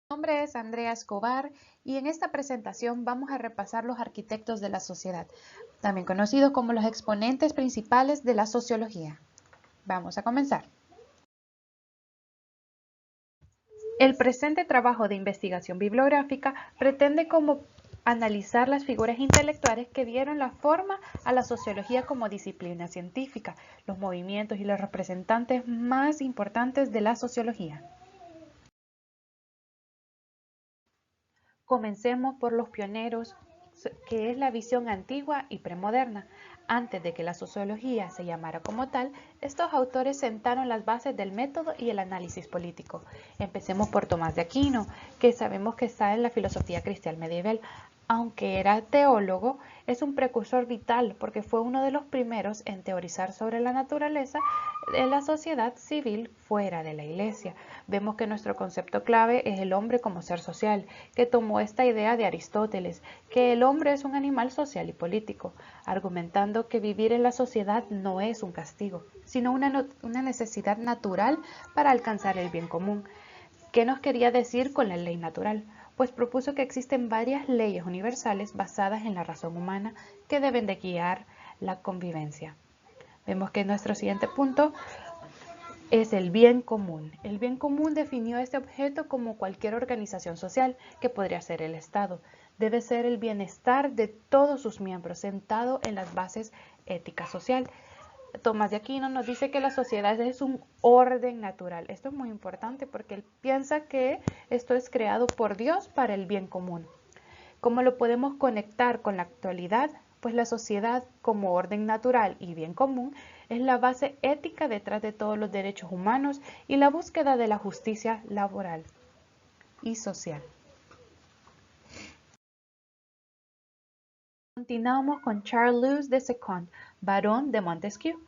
Mi nombre es Andrea Escobar y en esta presentación vamos a repasar los arquitectos de la sociedad, también conocidos como los exponentes principales de la sociología. Vamos a comenzar. El presente trabajo de investigación bibliográfica pretende analizar las figuras intelectuales que dieron la forma a la sociología como disciplina científica, los movimientos y los representantes más importantes de la sociología. Comencemos por los pioneros, que es la visión antigua y premoderna. Antes de que la sociología se llamara como tal, estos autores sentaron las bases del método y el análisis político. Empecemos por Tomás de Aquino, que sabemos que está en la filosofía cristiana medieval. Aunque era teólogo, es un precursor vital porque fue uno de los primeros en teorizar sobre la naturaleza de la sociedad civil fuera de la iglesia. Vemos que nuestro concepto clave es el hombre como ser social, que tomó esta idea de Aristóteles, que el hombre es un animal social y político, argumentando que vivir en la sociedad no es un castigo, sino una necesidad natural para alcanzar el bien común. ¿Qué nos quería decir con la ley natural? Pues propuso que existen varias leyes universales basadas en la razón humana que deben de guiar la convivencia. Vemos que nuestro siguiente punto es el bien común. El bien común definió este objeto como cualquier organización social, que podría ser el Estado. Debe ser el bienestar de todos sus miembros, sentado en las bases ética social. Tomás de Aquino nos dice que la sociedad es un orden natural. Esto es muy importante porque él piensa que esto es creado por Dios para el bien común. ¿Cómo lo podemos conectar con la actualidad? Pues la sociedad como orden natural y bien común es la base ética detrás de todos los derechos humanos y la búsqueda de la justicia laboral y social. Continuamos con Charles II, barón de Montesquieu.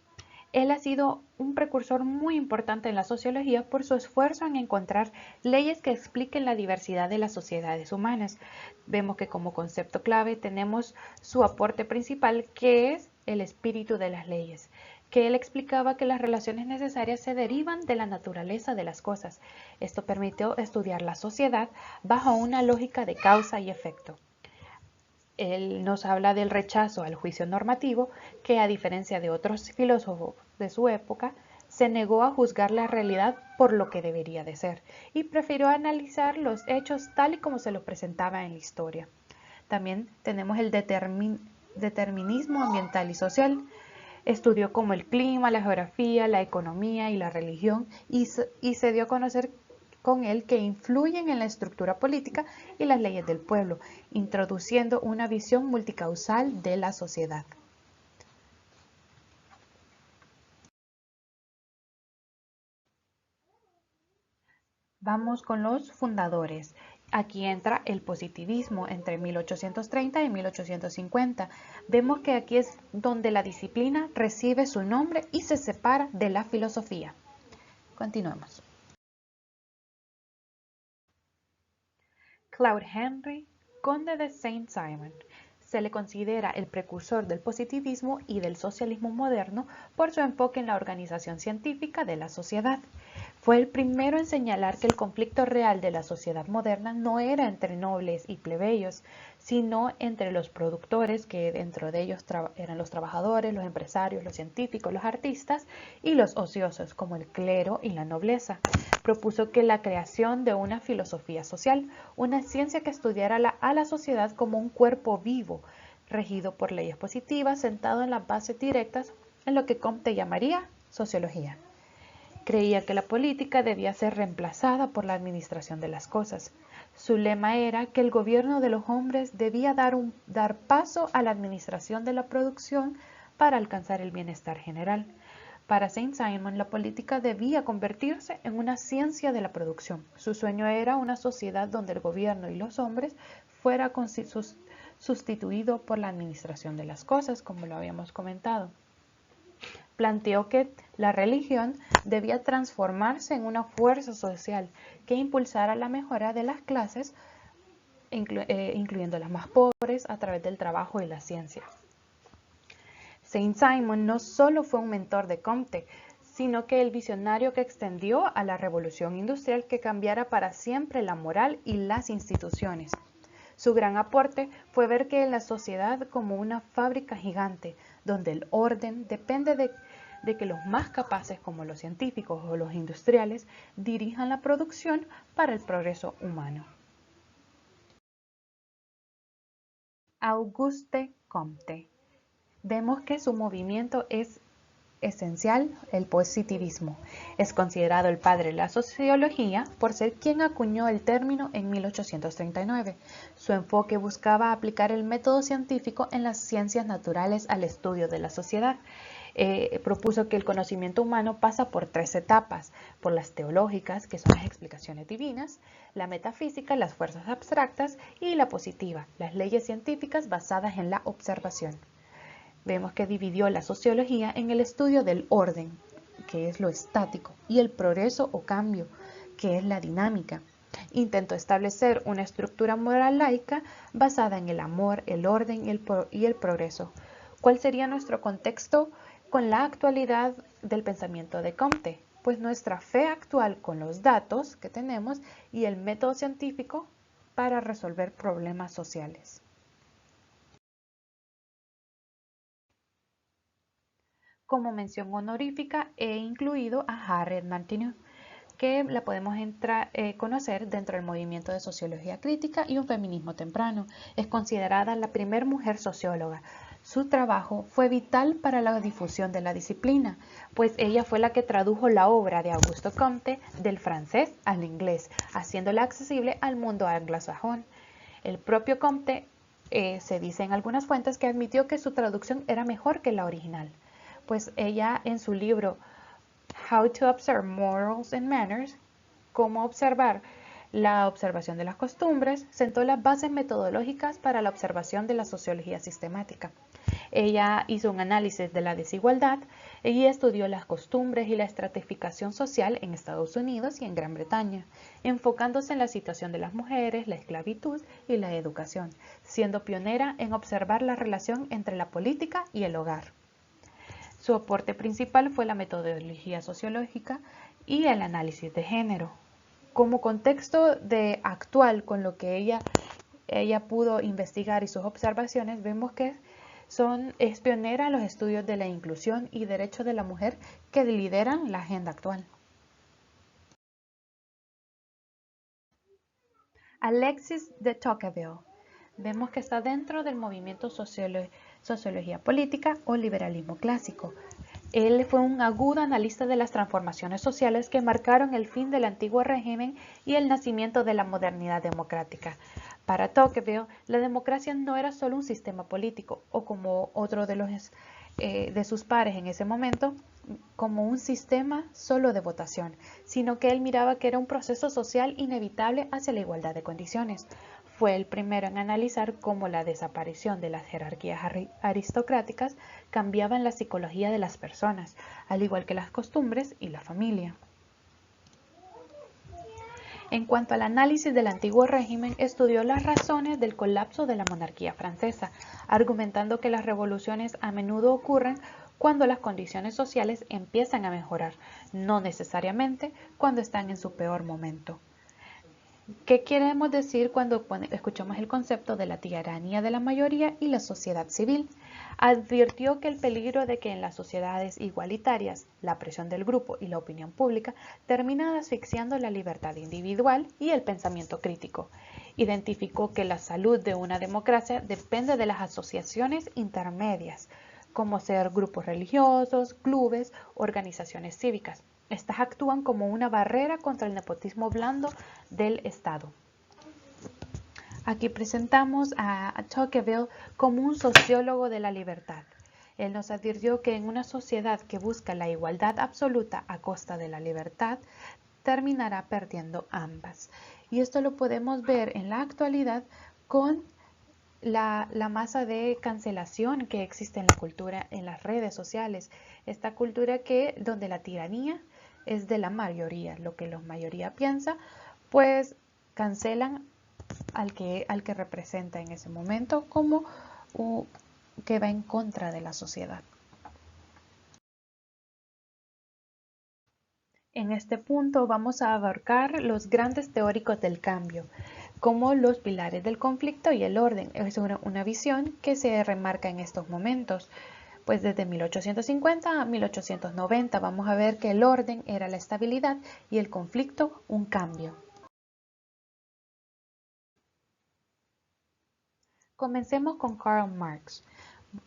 Él ha sido un precursor muy importante en la sociología por su esfuerzo en encontrar leyes que expliquen la diversidad de las sociedades humanas. Vemos que como concepto clave tenemos su aporte principal, que es el espíritu de las leyes, que él explicaba que las relaciones necesarias se derivan de la naturaleza de las cosas. Esto permitió estudiar la sociedad bajo una lógica de causa y efecto. Él nos habla del rechazo al juicio normativo, que a diferencia de otros filósofos de su época, se negó a juzgar la realidad por lo que debería de ser y prefirió analizar los hechos tal y como se los presentaba en la historia. También tenemos el determinismo ambiental y social. Estudió como el clima, la geografía, la economía y la religión y se dio a conocer con él que influyen en la estructura política y las leyes del pueblo, introduciendo una visión multicausal de la sociedad. Vamos con los fundadores. Aquí entra el positivismo entre 1830 y 1850. Vemos que aquí es donde la disciplina recibe su nombre y se separa de la filosofía. Continuemos. Claude Henry, conde de Saint-Simon. Se le considera el precursor del positivismo y del socialismo moderno por su enfoque en la organización científica de la sociedad. Fue el primero en señalar que el conflicto real de la sociedad moderna no era entre nobles y plebeyos, sino entre los productores, que dentro de ellos eran los trabajadores, los empresarios, los científicos, los artistas, y los ociosos, como el clero y la nobleza. Propuso que la creación de una filosofía social, una ciencia que estudiara a la sociedad como un cuerpo vivo, regido por leyes positivas, sentado en las bases directas en lo que Comte llamaría sociología. Creía que la política debía ser reemplazada por la administración de las cosas. Su lema era que el gobierno de los hombres debía dar paso a la administración de la producción para alcanzar el bienestar general. Para Saint-Simon, la política debía convertirse en una ciencia de la producción. Su sueño era una sociedad donde el gobierno y los hombres fuera sustituido por la administración de las cosas, como lo habíamos comentado. Planteó que la religión debía transformarse en una fuerza social que impulsara la mejora de las clases, incluyendo las más pobres, a través del trabajo y la ciencia. Saint-Simon no solo fue un mentor de Comte, sino que el visionario que extendió a la revolución industrial que cambiara para siempre la moral y las instituciones. Su gran aporte fue ver que en la sociedad como una fábrica gigante, donde el orden depende de que los más capaces, como los científicos o los industriales, dirijan la producción para el progreso humano. Auguste Comte. Vemos que su movimiento es esencial, el positivismo. Es considerado el padre de la sociología por ser quien acuñó el término en 1839. Su enfoque buscaba aplicar el método científico en las ciencias naturales al estudio de la sociedad. Propuso que el conocimiento humano pasa por tres etapas: por las teológicas, que son las explicaciones divinas; la metafísica, las fuerzas abstractas; y la positiva, las leyes científicas basadas en la observación. Vemos que dividió la sociología en el estudio del orden, que es lo estático, y el progreso o cambio, que es la dinámica. Intentó establecer una estructura moral laica basada en el amor, el orden y el progreso. ¿Cuál sería nuestro contexto con la actualidad del pensamiento de Comte? Pues nuestra fe actual con los datos que tenemos y el método científico para resolver problemas sociales. Como mención honorífica he incluido a Harriet Martineau, que la podemos conocer dentro del movimiento de sociología crítica y un feminismo temprano. Es considerada la primer mujer socióloga. Su trabajo fue vital para la difusión de la disciplina, pues ella fue la que tradujo la obra de Auguste Comte del francés al inglés, haciéndola accesible al mundo anglosajón. El propio Comte se dice en algunas fuentes que admitió que su traducción era mejor que la original, pues ella en su libro How to Observe Morals and Manners, cómo observar la observación de las costumbres, sentó las bases metodológicas para la observación de la sociología sistemática. Ella hizo un análisis de la desigualdad y estudió las costumbres y la estratificación social en Estados Unidos y en Gran Bretaña, enfocándose en la situación de las mujeres, la esclavitud y la educación, siendo pionera en observar la relación entre la política y el hogar. Su aporte principal fue la metodología sociológica y el análisis de género. Como contexto actual con lo que ella pudo investigar y sus observaciones, vemos que es pionera en los estudios de la inclusión y derechos de la mujer que lideran la agenda actual. Alexis de Tocqueville. Vemos que está dentro del movimiento sociología política o liberalismo clásico. Él fue un agudo analista de las transformaciones sociales que marcaron el fin del antiguo régimen y el nacimiento de la modernidad democrática. Para Tocqueville, la democracia no era solo un sistema político, o como otro de sus pares en ese momento, como un sistema solo de votación, sino que él miraba que era un proceso social inevitable hacia la igualdad de condiciones. Fue el primero en analizar cómo la desaparición de las jerarquías aristocráticas cambiaban la psicología de las personas, al igual que las costumbres y la familia. En cuanto al análisis del antiguo régimen, estudió las razones del colapso de la monarquía francesa, argumentando que las revoluciones a menudo ocurren cuando las condiciones sociales empiezan a mejorar, no necesariamente cuando están en su peor momento. ¿Qué queremos decir cuando escuchamos el concepto de la tiranía de la mayoría y la sociedad civil? Advirtió que el peligro de que en las sociedades igualitarias la presión del grupo y la opinión pública terminan asfixiando la libertad individual y el pensamiento crítico. Identificó que la salud de una democracia depende de las asociaciones intermedias, como ser grupos religiosos, clubes, organizaciones cívicas. Estas actúan como una barrera contra el nepotismo blando del Estado. Aquí presentamos a Tocqueville como un sociólogo de la libertad. Él nos advirtió que en una sociedad que busca la igualdad absoluta a costa de la libertad, terminará perdiendo ambas. Y esto lo podemos ver en la actualidad con la masa de cancelación que existe en la cultura, en las redes sociales. Esta cultura donde la tiranía es de la mayoría, lo que la mayoría piensa, pues cancelan al que representa en ese momento como que va en contra de la sociedad. En este punto vamos a abarcar los grandes teóricos del cambio, como los pilares del conflicto y el orden. Es una visión que se remarca en estos momentos. Pues desde 1850 a 1890 vamos a ver que el orden era la estabilidad y el conflicto un cambio. Comencemos con Karl Marx,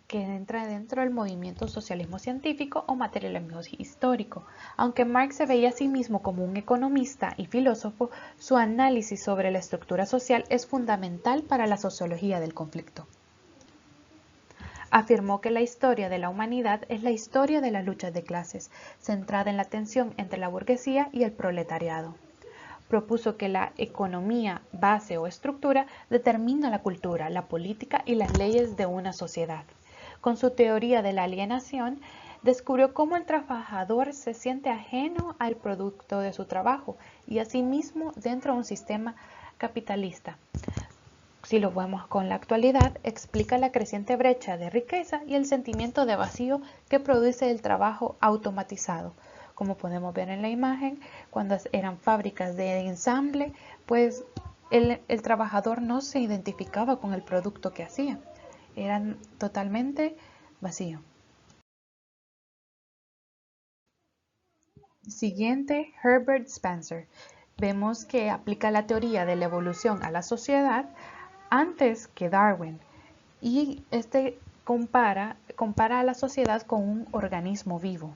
que entra dentro del movimiento socialismo científico o materialismo histórico. Aunque Marx se veía a sí mismo como un economista y filósofo, su análisis sobre la estructura social es fundamental para la sociología del conflicto. Afirmó que la historia de la humanidad es la historia de las luchas de clases, centrada en la tensión entre la burguesía y el proletariado. Propuso que la economía, base o estructura determina la cultura, la política y las leyes de una sociedad. Con su teoría de la alienación, descubrió cómo el trabajador se siente ajeno al producto de su trabajo y asimismo dentro de un sistema capitalista. Si lo vemos con la actualidad, explica la creciente brecha de riqueza y el sentimiento de vacío que produce el trabajo automatizado. Como podemos ver en la imagen, cuando eran fábricas de ensamble, pues el trabajador no se identificaba con el producto que hacía. Eran totalmente vacío. Siguiente, Herbert Spencer. Vemos que aplica la teoría de la evolución a la sociedad antes que Darwin, y compara a la sociedad con un organismo vivo,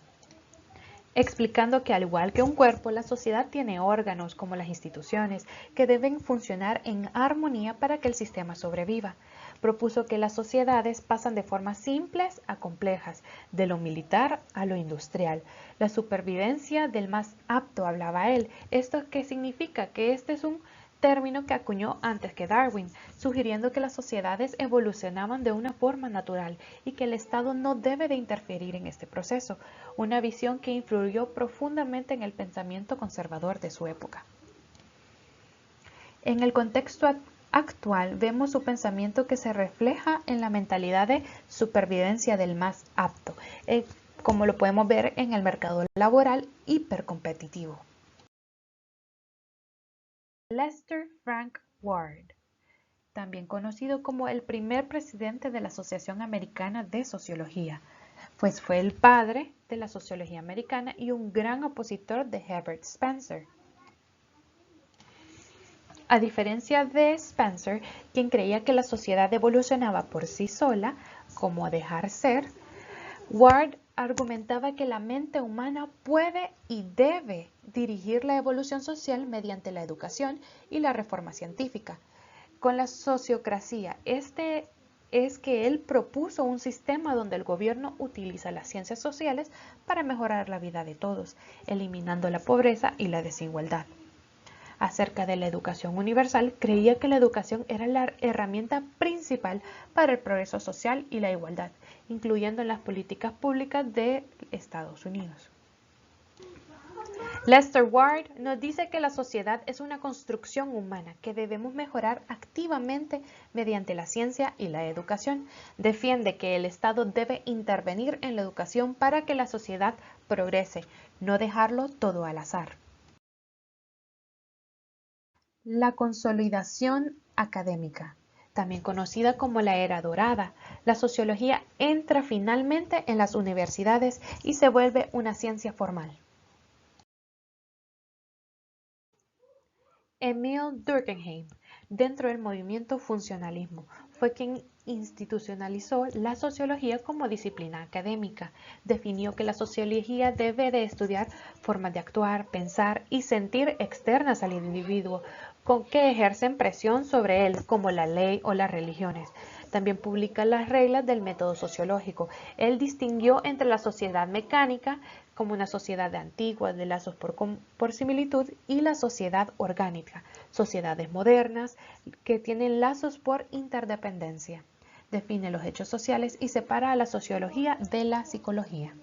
explicando que al igual que un cuerpo, la sociedad tiene órganos como las instituciones que deben funcionar en armonía para que el sistema sobreviva. Propuso que las sociedades pasan de formas simples a complejas, de lo militar a lo industrial. La supervivencia del más apto, hablaba él. ¿Esto qué significa? Que este es un término que acuñó antes que Darwin, sugiriendo que las sociedades evolucionaban de una forma natural y que el Estado no debe de interferir en este proceso, una visión que influyó profundamente en el pensamiento conservador de su época. En el contexto actual vemos su pensamiento que se refleja en la mentalidad de supervivencia del más apto, como lo podemos ver en el mercado laboral hipercompetitivo. Lester Frank Ward, también conocido como el primer presidente de la Asociación Americana de Sociología, pues fue el padre de la sociología americana y un gran opositor de Herbert Spencer. A diferencia de Spencer, quien creía que la sociedad evolucionaba por sí sola, como dejar ser, Ward argumentaba que la mente humana puede y debe dirigir la evolución social mediante la educación y la reforma científica. Con la sociocracia, es que él propuso un sistema donde el gobierno utiliza las ciencias sociales para mejorar la vida de todos, eliminando la pobreza y la desigualdad. Acerca de la educación universal, creía que la educación era la herramienta principal para el progreso social y la igualdad, incluyendo en las políticas públicas de Estados Unidos. Lester Ward nos dice que la sociedad es una construcción humana que debemos mejorar activamente mediante la ciencia y la educación. Defiende que el Estado debe intervenir en la educación para que la sociedad progrese, no dejarlo todo al azar. La consolidación académica, también conocida como la Era Dorada, la sociología entra finalmente en las universidades y se vuelve una ciencia formal. Emile Durkheim, dentro del movimiento funcionalismo, fue quien institucionalizó la sociología como disciplina académica. Definió que la sociología debe de estudiar formas de actuar, pensar y sentir externas al individuo, con que ejercen presión sobre él, como la ley o las religiones. También publica las reglas del método sociológico. Él distinguió entre la sociedad mecánica, como una sociedad antigua de lazos por similitud, y la sociedad orgánica, sociedades modernas que tienen lazos por interdependencia. Define los hechos sociales y separa a la sociología de la psicología.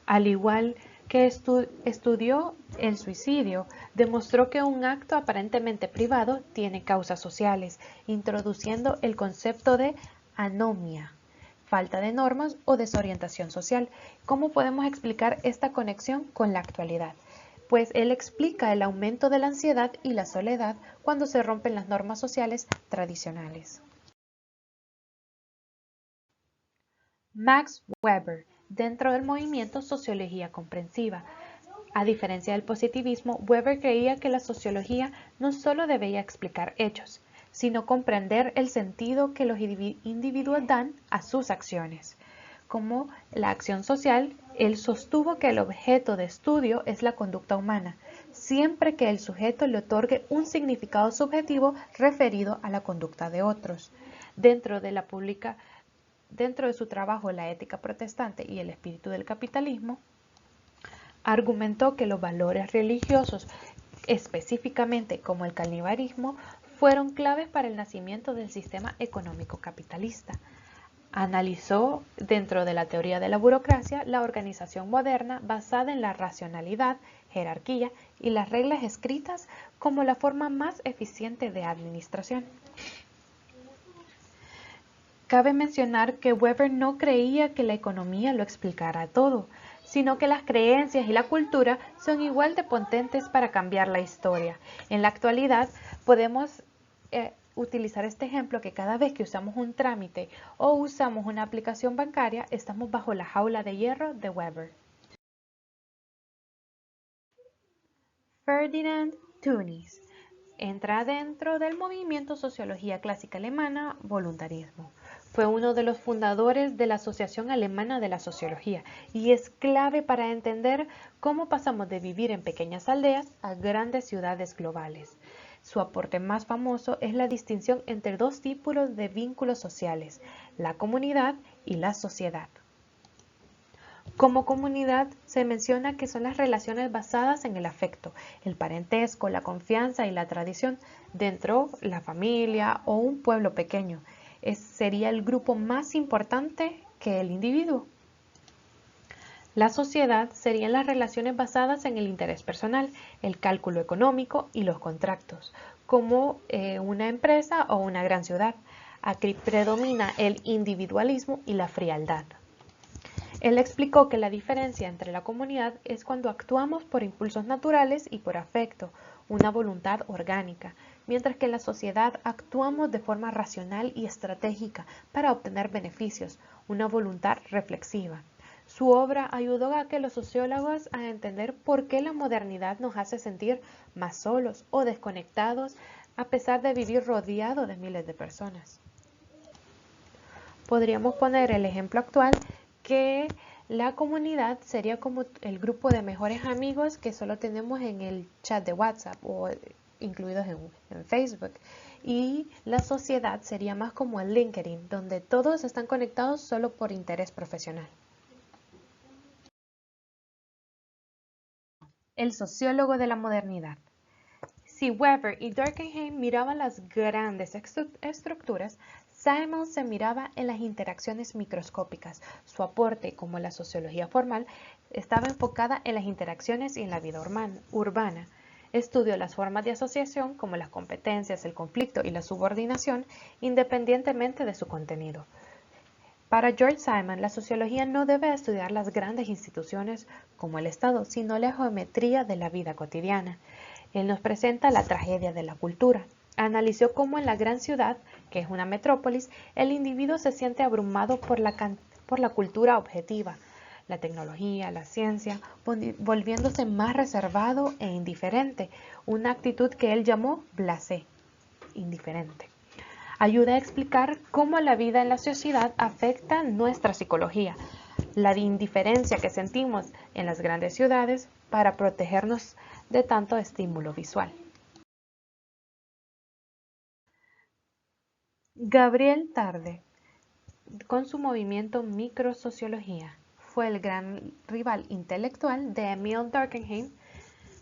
Al igual que estudió el suicidio, demostró que un acto aparentemente privado tiene causas sociales, introduciendo el concepto de anomia. falta de normas o desorientación social. ¿Cómo podemos explicar esta conexión con la actualidad? Pues él explica el aumento de la ansiedad y la soledad cuando se rompen las normas sociales tradicionales. Max Weber, dentro del movimiento Sociología Comprensiva. A diferencia del positivismo, Weber creía que la sociología no solo debía explicar hechos, sino comprender el sentido que los individuos dan a sus acciones. Como la acción social, él sostuvo que el objeto de estudio es la conducta humana, siempre que el sujeto le otorgue un significado subjetivo referido a la conducta de otros. Dentro de su trabajo La ética protestante y el espíritu del capitalismo, argumentó que los valores religiosos, específicamente como el canibalismo, fueron claves para el nacimiento del sistema económico capitalista. Analizó, dentro de la teoría de la burocracia, la organización moderna basada en la racionalidad, jerarquía y las reglas escritas como la forma más eficiente de administración. Cabe mencionar que Weber no creía que la economía lo explicara todo, sino que las creencias y la cultura son igual de potentes para cambiar la historia. En la actualidad podemos utilizar este ejemplo que cada vez que usamos un trámite o usamos una aplicación bancaria, estamos bajo la jaula de hierro de Weber. Ferdinand Tönnies entra dentro del movimiento Sociología Clásica Alemana, voluntarismo. Fue uno de los fundadores de la Asociación Alemana de la Sociología y es clave para entender cómo pasamos de vivir en pequeñas aldeas a grandes ciudades globales. Su aporte más famoso es la distinción entre dos tipos de vínculos sociales, la comunidad y la sociedad. Como comunidad se menciona que son las relaciones basadas en el afecto, el parentesco, la confianza y la tradición dentro de la familia o un pueblo pequeño. Sería el grupo más importante que el individuo. La sociedad serían las relaciones basadas en el interés personal, el cálculo económico y los contratos, como una empresa o una gran ciudad. Aquí predomina el individualismo y la frialdad. Él explicó que la diferencia entre la comunidad es cuando actuamos por impulsos naturales y por afecto, una voluntad orgánica, mientras que en la sociedad actuamos de forma racional y estratégica para obtener beneficios, una voluntad reflexiva. Su obra ayudó a que los sociólogos a entender por qué la modernidad nos hace sentir más solos o desconectados a pesar de vivir rodeado de miles de personas. Podríamos poner el ejemplo actual que la comunidad sería como el grupo de mejores amigos que solo tenemos en el chat de WhatsApp o incluidos en Facebook. Y la sociedad sería más como el LinkedIn, donde todos están conectados solo por interés profesional. El sociólogo de la modernidad. Si Weber y Durkheim miraban las grandes estructuras, Simon se miraba en las interacciones microscópicas. Su aporte, como la sociología formal, estaba enfocada en las interacciones y en la vida urbana. Estudió las formas de asociación, como las competencias, el conflicto y la subordinación, independientemente de su contenido. Para George Simon, la sociología no debe estudiar las grandes instituciones como el Estado, sino la geometría de la vida cotidiana. Él nos presenta la tragedia de la cultura. Analizó cómo en la gran ciudad, que es una metrópolis, el individuo se siente abrumado por la cultura objetiva, la tecnología, la ciencia, volviéndose más reservado e indiferente, una actitud que él llamó blasé, indiferente. Ayuda a explicar cómo la vida en la sociedad afecta nuestra psicología, la indiferencia que sentimos en las grandes ciudades para protegernos de tanto estímulo visual. Gabriel Tarde, con su movimiento Microsociología, fue el gran rival intelectual de Emile Durkheim.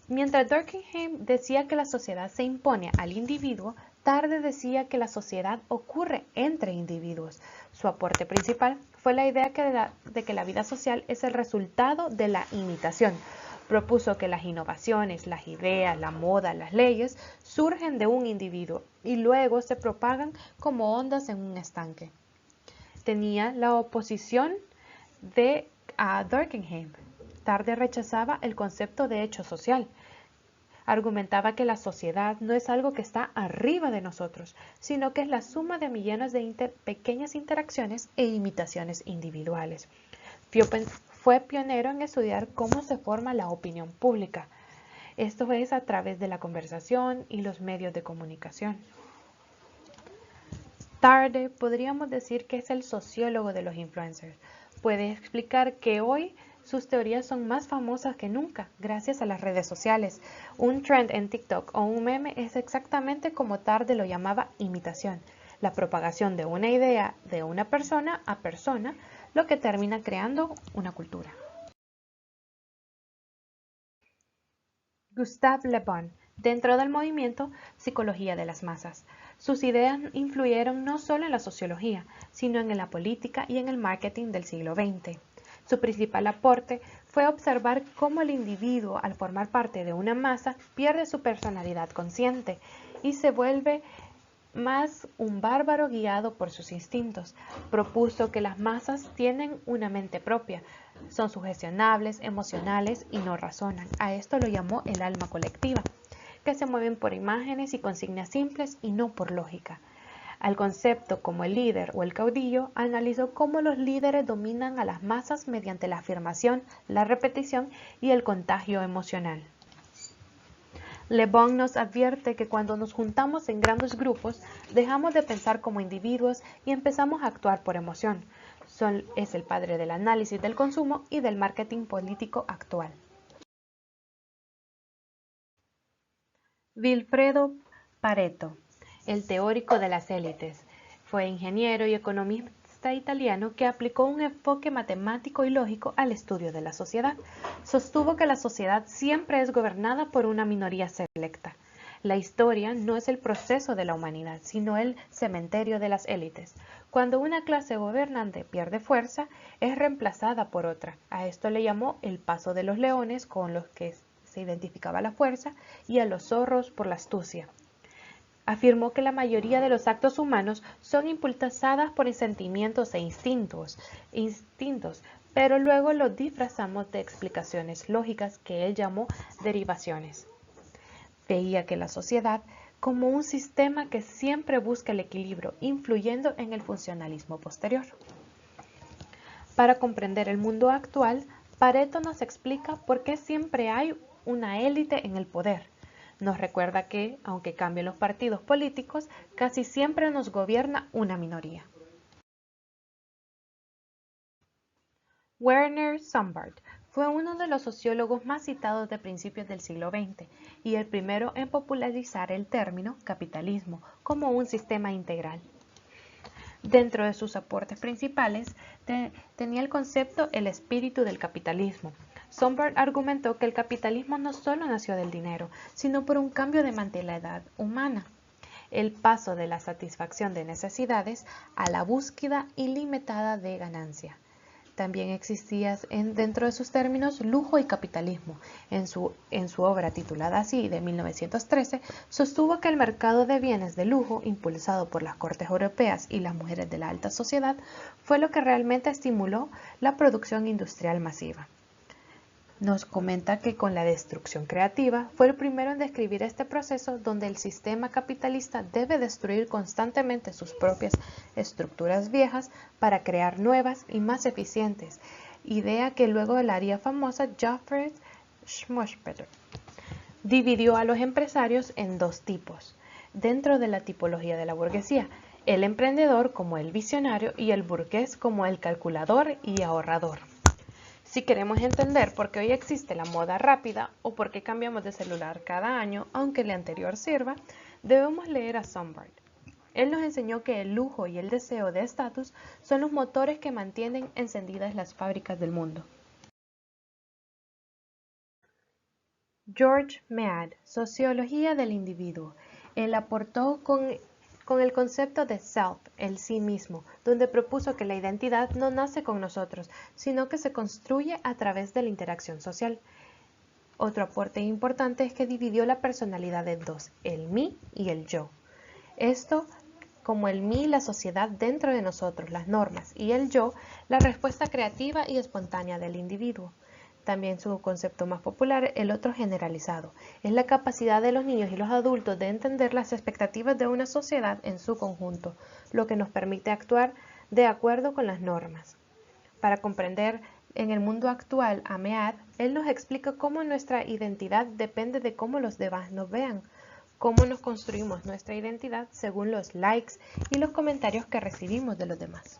Mientras Durkheim decía que la sociedad se impone al individuo, Tarde decía que la sociedad ocurre entre individuos. Su aporte principal fue la idea de que la vida social es el resultado de la imitación. Propuso que las innovaciones, las ideas, la moda, las leyes surgen de un individuo y luego se propagan como ondas en un estanque. tenía la oposición de Durkheim. Tarde rechazaba el concepto de hecho social. Argumentaba que la sociedad no es algo que está arriba de nosotros, sino que es la suma de millones de pequeñas interacciones e imitaciones individuales. Fue pionero en estudiar cómo se forma la opinión pública. Esto es a través de la conversación y los medios de comunicación. Tarde podríamos decir que es el sociólogo de los influencers. Puede explicar que hoy sus teorías son más famosas que nunca gracias a las redes sociales. Un trend en TikTok o un meme es exactamente como Tarde lo llamaba imitación, la propagación de una idea de una persona a persona, lo que termina creando una cultura. Gustave Le Bon, dentro del movimiento Psicología de las Masas. Sus ideas influyeron no solo en la sociología, sino en la política y en el marketing del siglo XX. Su principal aporte fue observar cómo el individuo, al formar parte de una masa, pierde su personalidad consciente y se vuelve más un bárbaro guiado por sus instintos. Propuso que las masas tienen una mente propia, son sugestionables, emocionales y no razonan. A esto lo llamó el alma colectiva, que se mueven por imágenes y consignas simples y no por lógica. Al concepto como el líder o el caudillo, analizó cómo los líderes dominan a las masas mediante la afirmación, la repetición y el contagio emocional. Le Bon nos advierte que cuando nos juntamos en grandes grupos, dejamos de pensar como individuos y empezamos a actuar por emoción. Es el padre del análisis del consumo y del marketing político actual. Vilfredo Pareto, el teórico de las élites, fue ingeniero y economista italiano que aplicó un enfoque matemático y lógico al estudio de la sociedad. Sostuvo que la sociedad siempre es gobernada por una minoría selecta. La historia no es el proceso de la humanidad, sino el cementerio de las élites. Cuando una clase gobernante pierde fuerza, es reemplazada por otra. A esto le llamó el paso de los leones, con los que se identificaba la fuerza, y a los zorros por la astucia. Afirmó que la mayoría de los actos humanos son impulsadas por sentimientos e instintos, pero luego los disfrazamos de explicaciones lógicas que él llamó derivaciones. Veía que la sociedad como un sistema que siempre busca el equilibrio, influyendo en el funcionalismo posterior. Para comprender el mundo actual, Pareto nos explica por qué siempre hay una élite en el poder. Nos recuerda que, aunque cambien los partidos políticos, casi siempre nos gobierna una minoría. Werner Sombart fue uno de los sociólogos más citados de principios del siglo XX y el primero en popularizar el término capitalismo como un sistema integral. Dentro de sus aportes principales tenía el concepto el espíritu del capitalismo. Sombart argumentó que el capitalismo no solo nació del dinero, sino por un cambio de mentalidad humana, el paso de la satisfacción de necesidades a la búsqueda ilimitada de ganancia. También existía dentro de sus términos lujo y capitalismo. En su obra titulada así de 1913, sostuvo que el mercado de bienes de lujo, impulsado por las cortes europeas y las mujeres de la alta sociedad, fue lo que realmente estimuló la producción industrial masiva. Nos comenta que con la destrucción creativa fue el primero en describir este proceso donde el sistema capitalista debe destruir constantemente sus propias estructuras viejas para crear nuevas y más eficientes, idea que luego la haría famosa Gottfried Schumpeter. Dividió a los empresarios en dos tipos, dentro de la tipología de la burguesía, el emprendedor como el visionario y el burgués como el calculador y ahorrador. Si queremos entender por qué hoy existe la moda rápida o por qué cambiamos de celular cada año, aunque el anterior sirva, debemos leer a Sombart. Él nos enseñó que el lujo y el deseo de estatus son los motores que mantienen encendidas las fábricas del mundo. George Mead, Sociología del individuo. Él aportó con el concepto de self, el sí mismo, donde propuso que la identidad no nace con nosotros, sino que se construye a través de la interacción social. Otro aporte importante es que dividió la personalidad en dos, el mí y el yo. Esto como el mí, la sociedad dentro de nosotros, las normas, y el yo, la respuesta creativa y espontánea del individuo. También su concepto más popular, el otro generalizado, es la capacidad de los niños y los adultos de entender las expectativas de una sociedad en su conjunto, lo que nos permite actuar de acuerdo con las normas. Para comprender en el mundo actual a Mead, él nos explica cómo nuestra identidad depende de cómo los demás nos vean, cómo nos construimos nuestra identidad según los likes y los comentarios que recibimos de los demás.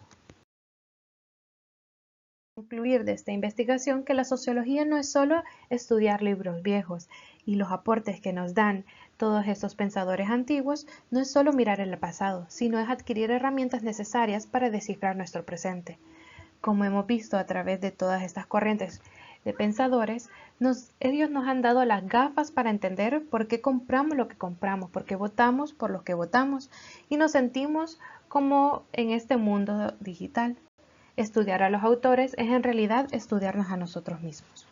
Concluir de esta investigación que la sociología no es solo estudiar libros viejos y los aportes que nos dan todos estos pensadores antiguos, no es solo mirar el pasado, sino es adquirir herramientas necesarias para descifrar nuestro presente. Como hemos visto a través de todas estas corrientes de pensadores, ellos nos han dado las gafas para entender por qué compramos lo que compramos, por qué votamos por lo que votamos y nos sentimos como en este mundo digital. Estudiar a los autores es en realidad estudiarnos a nosotros mismos.